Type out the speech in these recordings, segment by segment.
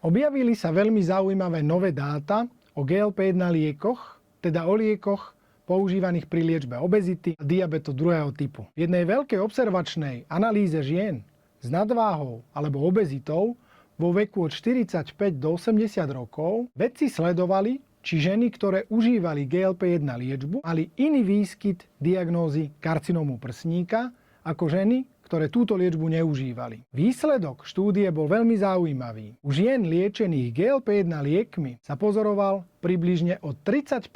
Objavili sa veľmi zaujímavé nové dáta o GLP-1 liekoch, teda o liekoch používaných pri liečbe obezity a diabetu 2. typu. V jednej veľkej observačnej analýze žien s nadváhou alebo obezitou vo veku od 45 do 80 rokov vedci sledovali, či ženy, ktoré užívali GLP-1 liečbu, mali iný výskyt diagnózy karcinómu prsníka ako ženy, ktoré túto liečbu neužívali. Výsledok štúdie bol veľmi zaujímavý. U žien liečených GLP-1 liekmi sa pozoroval približne o 30%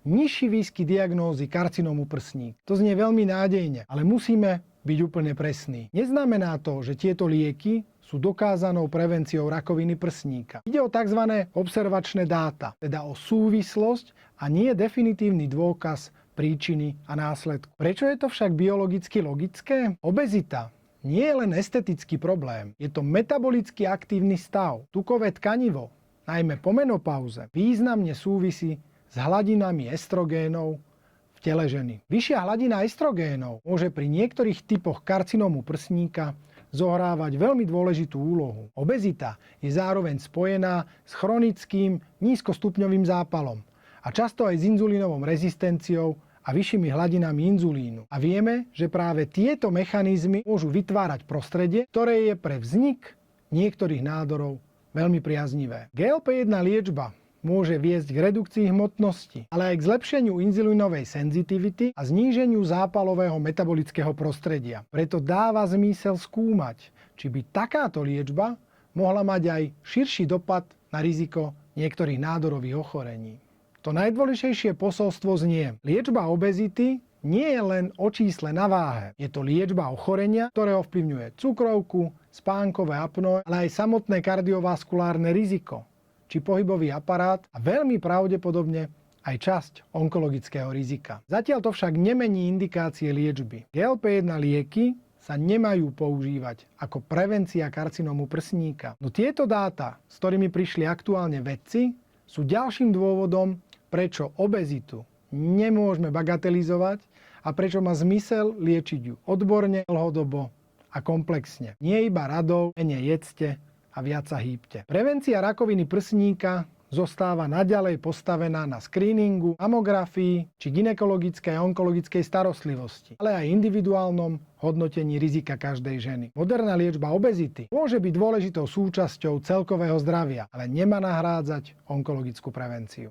nižší výskyt diagnózy karcinómu prsníka. To znie veľmi nádejne, ale musíme byť úplne presní. Neznamená to, že tieto lieky sú dokázanou prevenciou rakoviny prsníka. Ide o tzv. Observačné dáta, teda o súvislosť a nie definitívny dôkaz príčiny a následku. Prečo je to však biologicky logické? Obezita nie je len estetický problém, je to metabolicky aktívny stav. Tukové tkanivo, najmä po menopauze, významne súvisí s hladinami estrogénov v tele ženy. Vyššia hladina estrogénov môže pri niektorých typoch karcinómu prsníka zohrávať veľmi dôležitú úlohu. Obezita je zároveň spojená s chronickým nízkostupňovým zápalom a často aj s inzulínovou rezistenciou a vyššími hladinami inzulínu. A vieme, že práve tieto mechanizmy môžu vytvárať prostredie, ktoré je pre vznik niektorých nádorov veľmi priaznivé. GLP-1 liečba môže viesť k redukcii hmotnosti, ale aj k zlepšeniu inzulínovej senzitivity a zníženiu zápalového metabolického prostredia. Preto dáva zmysel skúmať, či by takáto liečba mohla mať aj širší dopad na riziko niektorých nádorových ochorení. To najdôležitejšie posolstvo znie: liečba obezity nie je len o čísle na váhe. Je to liečba ochorenia, ktoré ovplyvňuje cukrovku, spánkové apnoe, ale aj samotné kardiovaskulárne riziko, či pohybový aparát a veľmi pravdepodobne aj časť onkologického rizika. Zatiaľ to však nemení indikácie liečby. GLP-1 lieky sa nemajú používať ako prevencia karcinómu prsníka. No tieto dáta, s ktorými prišli aktuálne vedci, sú ďalším dôvodom, prečo obezitu nemôžeme bagatelizovať a prečo má zmysel liečiť ju odborne, dlhodobo a komplexne. Nie iba radou, menej jedzte a viac sa hýbte. Prevencia rakoviny prsníka zostáva naďalej postavená na screeningu, mamografii či gynekologickej a onkologickej starostlivosti, ale aj individuálnom hodnotení rizika každej ženy. Moderná liečba obezity môže byť dôležitou súčasťou celkového zdravia, ale nemá nahrádzať onkologickú prevenciu.